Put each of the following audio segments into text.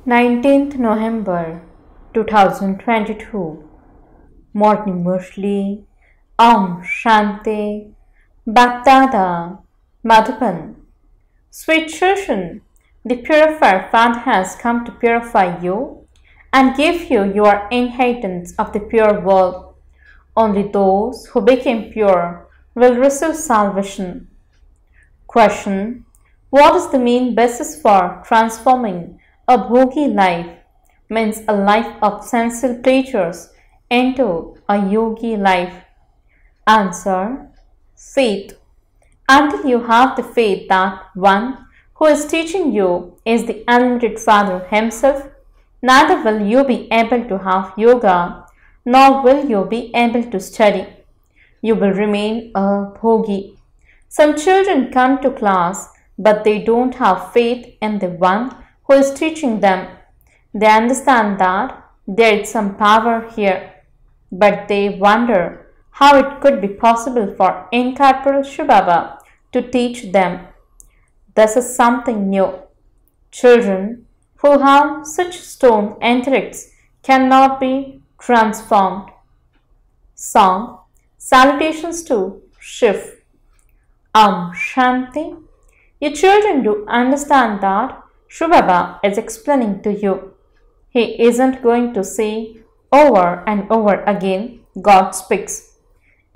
19th November 2022 Morning Murli Shanti BapDada Madhuban. Sweet children, the purifier Father has come to purify you and give you your inheritance of the pure world. Only those who became pure will receive salvation. Question: what is the main basis for transforming a bhogi life, means a life of sensual pleasures, into a yogi life? Answer: faith. Until you have the faith that one who is teaching you is the unlimited Father himself, neither will you be able to have yoga, nor will you be able to study. You will remain a bhogi. Some children come to class, but they don't have faith in the one who is teaching them. They understand that there is some power here, but they wonder how it could be possible for incorporeal shivbaba to teach them. This is something new. Children who have such stone intellects cannot be transformed. Song. Salutations to Shiv. Shanti. Your children do understand that Shivbaba is explaining to you. He isn't going to say over and over again, God speaks.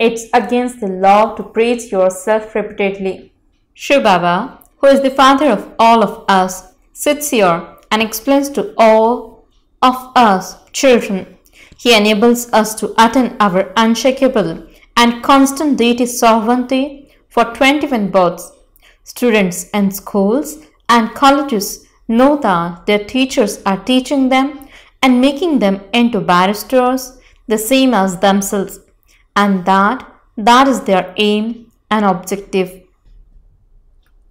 It's against the law to praise yourself repeatedly. Shivbaba, who is the Father of all of us, sits here and explains to all of us children. He enables us to attain our unshakable and constant deity sovereignty for 21 births. Students in schools and colleges know that their teachers are teaching them and making them into barristers the same as themselves, and that is their aim and objective.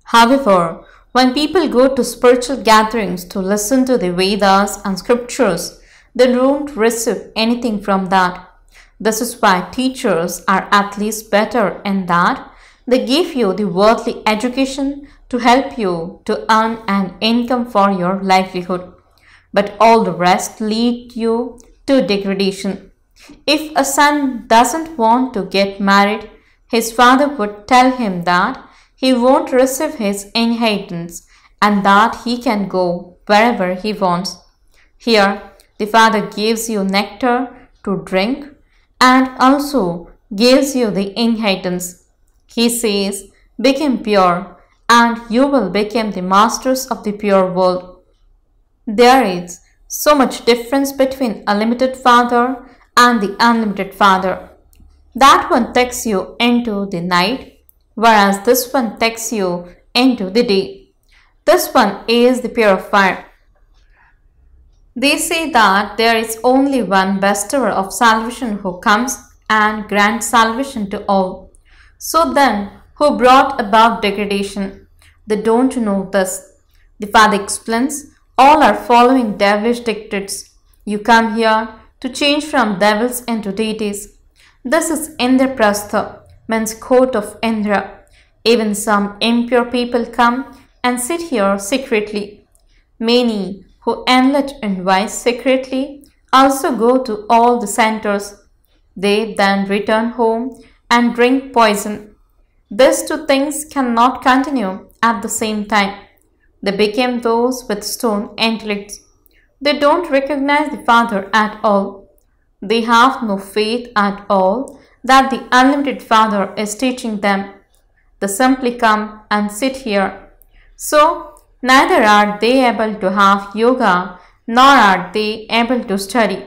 However, when people go to spiritual gatherings to listen to the Vedas and scriptures, they don't receive anything from that. This is why teachers are at least better in that they give you the worldly education to help you to earn an income for your livelihood, but all the rest lead you to degradation. If a son doesn't want to get married, his father would tell him that he won't receive his inheritance and that he can go wherever he wants. Here, the father gives you nectar to drink and also gives you the inheritance. He says, become pure and you will become the masters of the pure world. There is so much difference between a limited father and the unlimited father. That one takes you into the night, whereas this one takes you into the day. This one is the purifier. They say that there is only one bestower of salvation who comes and grants salvation to all. So then, who brought about degradation? They don't know this. The Father explains, all are following devilish dictates. You come here to change from devils into deities. This is Indraprastha, means court of Indra. Even some impure people come and sit here secretly. Many who enlist in vice secretly also go to all the centers. They then return home and drink poison. These two things cannot continue at the same time. They became those with stone intellects. They don't recognize the Father at all. They have no faith at all that the unlimited Father is teaching them. They simply come and sit here. So, neither are they able to have yoga, nor are they able to study.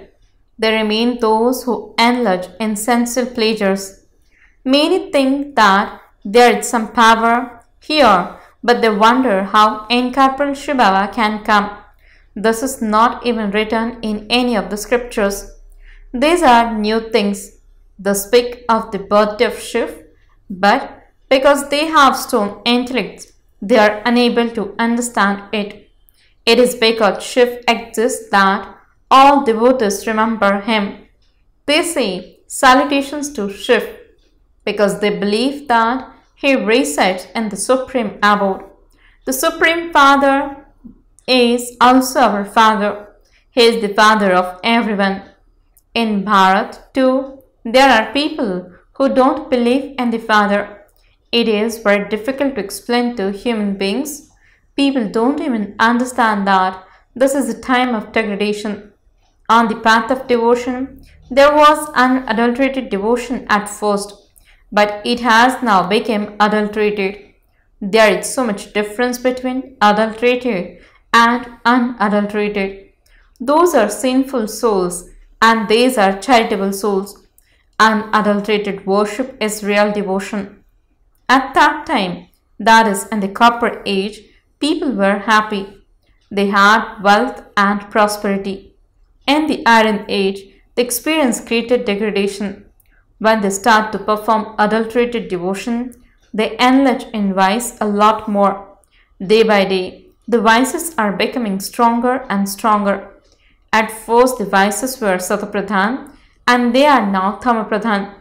They remain those who indulge in sensual pleasures. Many think that there is some power here, but they wonder how incorporeal Shivbaba can come. This is not even written in any of the scriptures. These are new things. They speak of the birthday of Shiv, but because they have stone intellects, they are unable to understand it. It is because Shiv exists that all devotees remember him. They say salutations to Shiv because they believe that he resides in the Supreme Abode. The Supreme Father is also our Father. He is the Father of everyone. In Bharat, too, there are people who don't believe in the Father. It is very difficult to explain to human beings. People don't even understand that this is a time of degradation. On the path of devotion, there was unadulterated devotion at first, but it has now become adulterated. There is so much difference between adulterated and unadulterated. Those are sinful souls and these are charitable souls. Unadulterated worship is real devotion. At that time, that is in the copper age, people were happy. They had wealth and prosperity. In the iron age, the experience created degradation. When they start to perform adulterated devotion, they enlarge in vice a lot more. Day by day, the vices are becoming stronger and stronger. At first, the vices were Satapradhan and they are now Tamapradhan.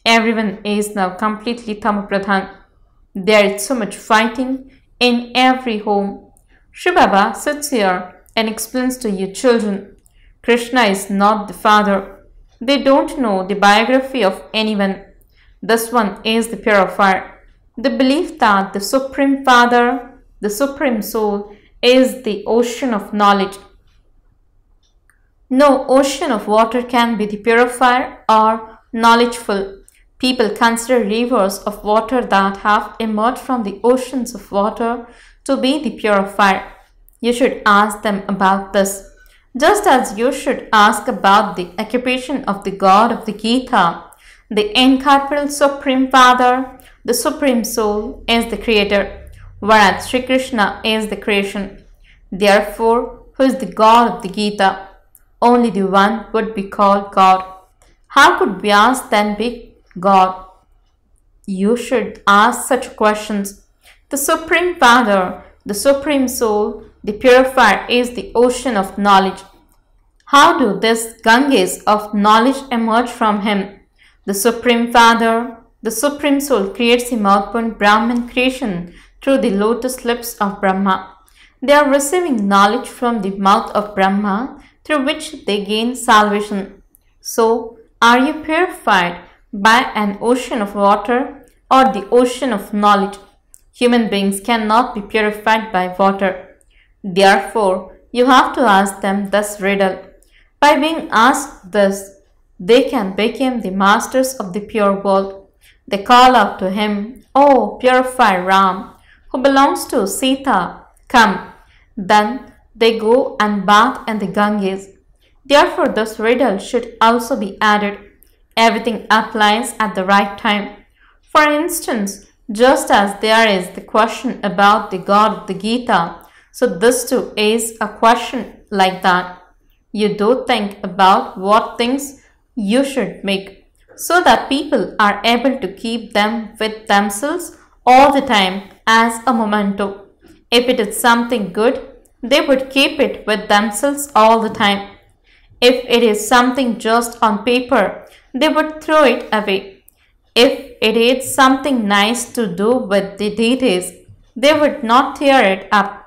Everyone is now completely Tamapradhan. There is so much fighting in every home. Shivbaba sits here and explains to you children, Krishna is not the Father. They don't know the biography of anyone. This one is the purifier. The belief that the Supreme Father, the Supreme Soul, is the ocean of knowledge. No ocean of water can be the purifier or knowledgeful. People consider rivers of water that have emerged from the oceans of water to be the purifier. You should ask them about this, just as you should ask about the occupation of the God of the Gita. The incorporeal Supreme Father, the Supreme Soul, is the Creator, whereas Sri Krishna is the creation. Therefore, who is the God of the Gita? Only the one would be called God. How could Vyas then be God? You should ask such questions. The Supreme Father, the Supreme Soul, the purifier is the ocean of knowledge. How do these Ganges of knowledge emerge from him? The Supreme Father, the Supreme Soul creates the mouthborn Brahman creation through the lotus lips of Brahma. They are receiving knowledge from the mouth of Brahma, through which they gain salvation. So, are you purified by an ocean of water or the ocean of knowledge? Human beings cannot be purified by water. Therefore, you have to ask them this riddle. By being asked this, they can become the masters of the pure world. They call out to him, "O purified Ram, who belongs to Sita, come." Then they go and bath in the Ganges. Therefore, this riddle should also be added. Everything applies at the right time. For instance, just as there is the question about the God of the Gita, so this too is a question like that. You do think about what things you should make, so that people are able to keep them with themselves all the time as a memento. If it is something good, they would keep it with themselves all the time. If it is something just on paper, they would throw it away. If it is something nice to do with the deities, they would not tear it up.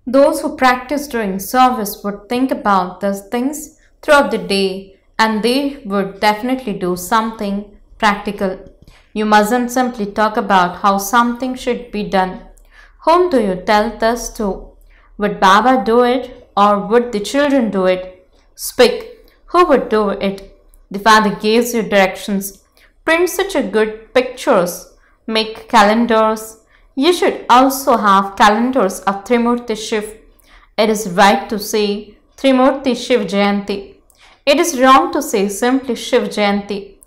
Those who practice during service would think about these things throughout the day and they would definitely do something practical. You mustn't simply talk about how something should be done. Whom do you tell this to? Would Baba do it or would the children do it? Speak. Who would do it? The Father gives you directions. Print such a good pictures. Make calendars. You should also have calendars of Trimurti Shiv. It is right to say Trimurti Shiv Jayanti. It is wrong to say simply Shiv Jayanti.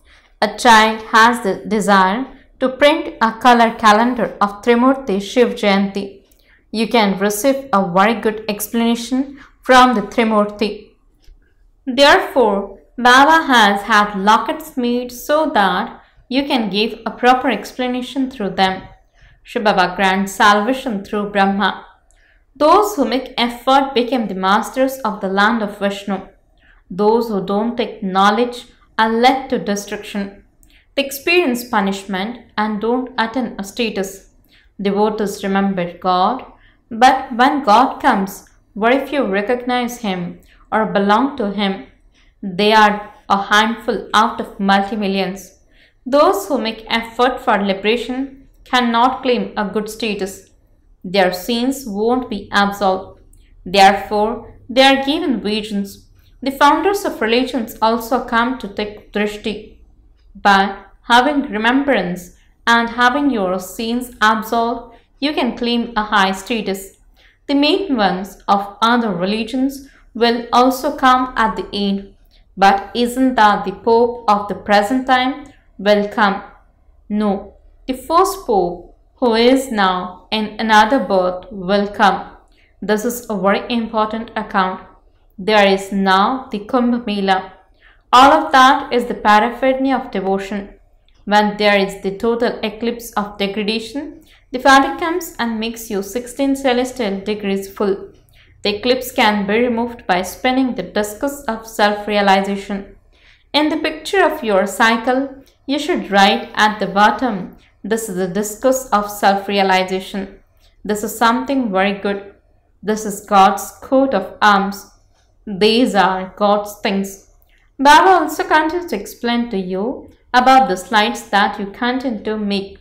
A child has the desire to print a color calendar of Trimurti Shiv Jayanti. You can receive a very good explanation from the Trimurti. Therefore, Baba has had lockets made so that you can give a proper explanation through them. Shivbaba grants salvation through Brahma. Those who make effort become the masters of the land of Vishnu. Those who don't take knowledge are led to destruction. They experience punishment and don't attain a status. Devotees remember God. But when God comes, very few recognize Him or belong to Him. They are a handful out of multi-millions. Those who make effort for liberation cannot claim a good status. Their sins won't be absolved. Therefore, they are given visions. The founders of religions also come to take drishti. But having remembrance and having your sins absolved, you can claim a high status. The main ones of other religions will also come at the end. But isn't that the Pope of the present time will come? No, the first Pope, who is now in another birth, will come. This is a very important account. There is now the Kumbh Mela. All of that is the paraphernalia of devotion. When there is the total eclipse of degradation, the Father comes and makes you 16 celestial degrees full. The eclipse can be removed by spinning the discus of self-realization. In the picture of your cycle, you should write at the bottom, "This is the discus of self-realization." This is something very good. This is God's coat of arms. These are God's things. Baba also continues to explain to you about the slides that you continue to make.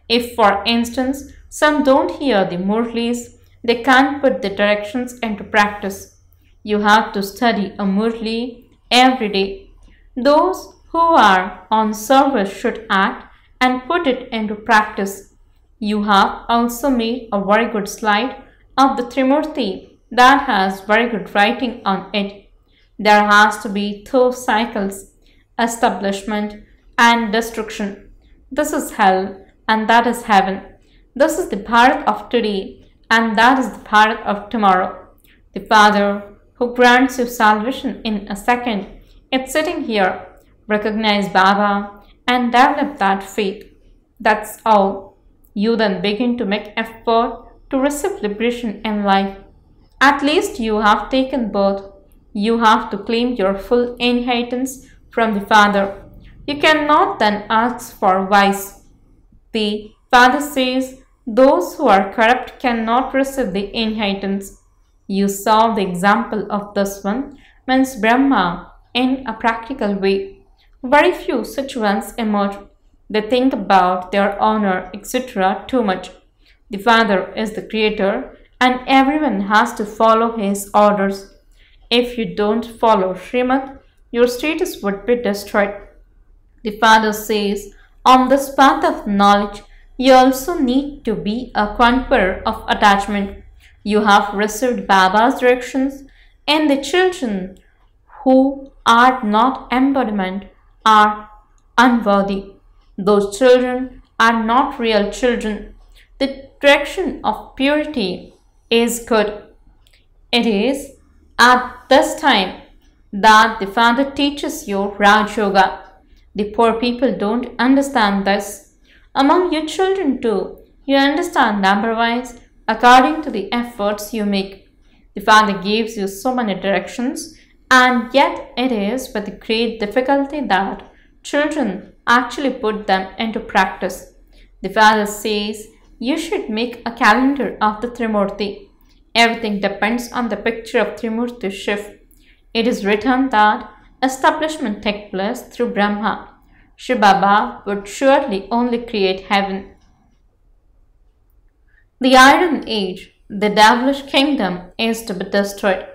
If, for instance, some don't hear the Murlis, they can't put the directions into practice. You have to study a Murli every day. Those who are on service should act and put it into practice. You have also made a very good slide of the Trimurti that has very good writing on it. There has to be two cycles, establishment and destruction. This is hell and that is heaven. This is the Bharat of today and that is the Bharat of tomorrow. The Father, who grants you salvation in a second, is sitting here. Recognize Baba and develop that faith. That's all. You then begin to make effort to receive liberation in life. At least you have taken birth. You have to claim your full inheritance from the Father. You cannot then ask for vice. The Father says, those who are corrupt cannot receive the inheritance. You saw the example of this one means Brahma in a practical way. Very few such ones emerge. They think about their honor, etc. too much. The Father is the creator and everyone has to follow his orders. If you don't follow Srimad, your status would be destroyed. The Father says, on this path of knowledge, you also need to be a conqueror of attachment. You have received Baba's directions, and the children who are not embodiment are unworthy. Those children are not real children. The direction of purity is good. It is at this time that the Father teaches you Raj Yoga. The poor people don't understand this. Among your children too, you understand number-wise according to the efforts you make. The Father gives you so many directions, and yet it is with great difficulty that children actually put them into practice. The Father says you should make a calendar of the Trimurti. Everything depends on the picture of Trimurti Shiv. It is written that establishment takes place through Bramha. Shivbaba would surely only create heaven. The Iron Age, the devilish kingdom, is to be destroyed.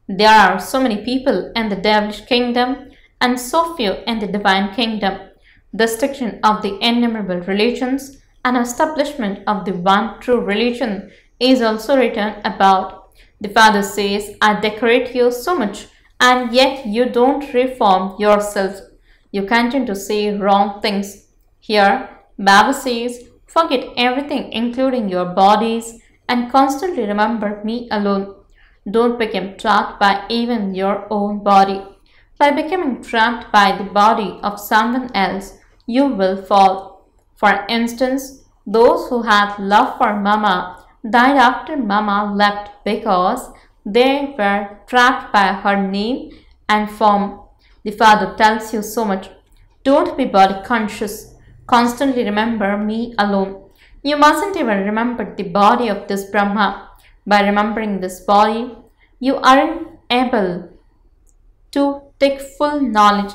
There are so many people in the devilish kingdom and so few in the divine kingdom. Destruction of the innumerable religions and establishment of the one true religion is also written about. The Father says, I decorate you so much and yet you don't reform yourself. You continue to say wrong things. Here, Baba says, forget everything including your bodies and constantly remember me alone. Don't become trapped by even your own body. By becoming trapped by the body of someone else, you will fall. For instance, those who had love for Mama died after Mama left because they were trapped by her name and form. The Father tells you so much. Don't be body conscious. Constantly remember me alone. You mustn't even remember the body of this Brahma. By remembering this body, you aren't able to take full knowledge.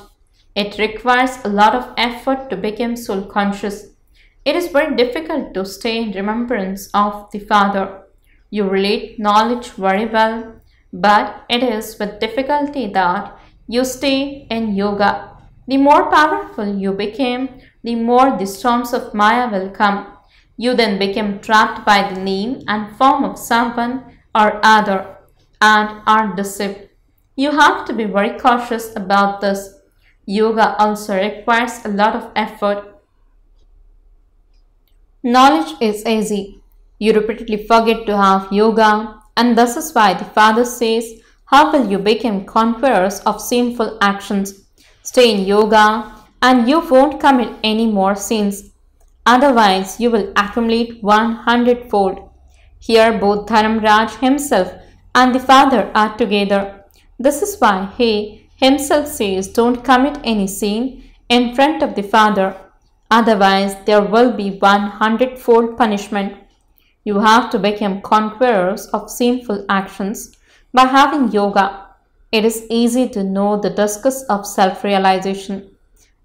It requires a lot of effort to become soul conscious. It is very difficult to stay in remembrance of the Father. You relate knowledge very well, but it is with difficulty that you stay in yoga. The more powerful you become, the more the storms of Maya will come. You then become trapped by the name and form of someone or other and are deceived. You have to be very cautious about this. Yoga also requires a lot of effort. Knowledge is easy. You repeatedly forget to have yoga, and this is why the Father says, how will you become conquerors of sinful actions? Stay in yoga and you won't commit any more sins. Otherwise, you will accumulate 100-fold. Here both Dharamraj himself and the Father are together. This is why he himself says, don't commit any sin in front of the Father. Otherwise, there will be 100-fold punishment. You have to become conquerors of sinful actions by having yoga. It is easy to know the discus of self-realization.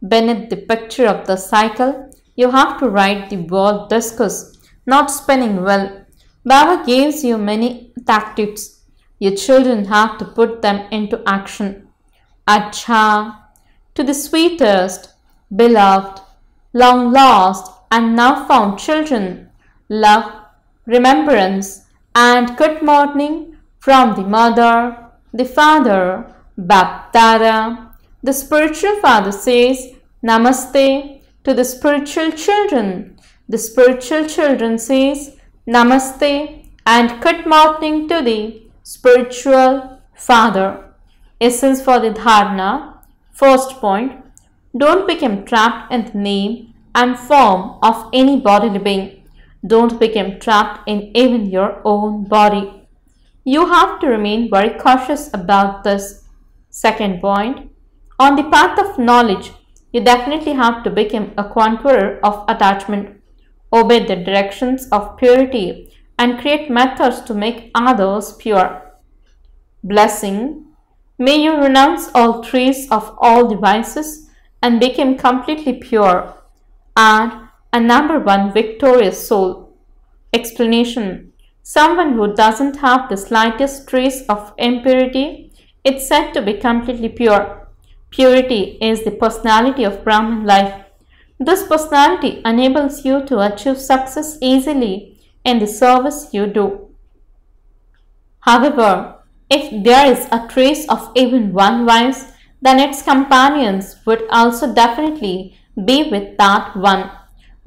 Beneath the picture of the cycle, you have to write the word discus, not spinning well. Baba gives you many tactics. Your children have to put them into action. Acha, to the sweetest, beloved, long lost and now found children, love, remembrance and good morning from the mother, the father, BapDada. The spiritual father says Namaste to the spiritual children. The spiritual children says Namaste and good morning to the spiritual father. Essence for the dharana. First point, don't become trapped in the name and form of any bodily being. Don't become trapped in even your own body. You have to remain very cautious about this. Second point, on the path of knowledge, you definitely have to become a conqueror of attachment. Obey the directions of purity and create methods to make others pure. Blessing. May you renounce all trace of all the vices and become completely pure and a number one victorious soul. Explanation. Someone who doesn't have the slightest trace of impurity is said to be completely pure. Purity is the personality of Brahman life. This personality enables you to achieve success easily in the service you do. However, if there is a trace of even one vice, then its companions would also definitely be with that one.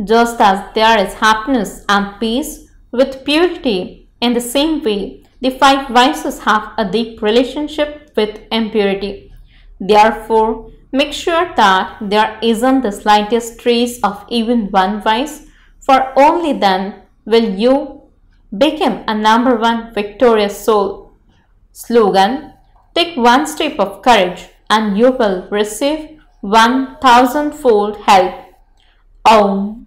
Just as there is happiness and peace with purity, in the same way, the five vices have a deep relationship with impurity. Therefore, make sure that there isn't the slightest trace of even one vice, for only then will you become a number one victorious soul. Slogan. Take one step of courage and you will receive 1000-fold help. Om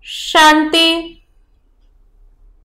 Shanti.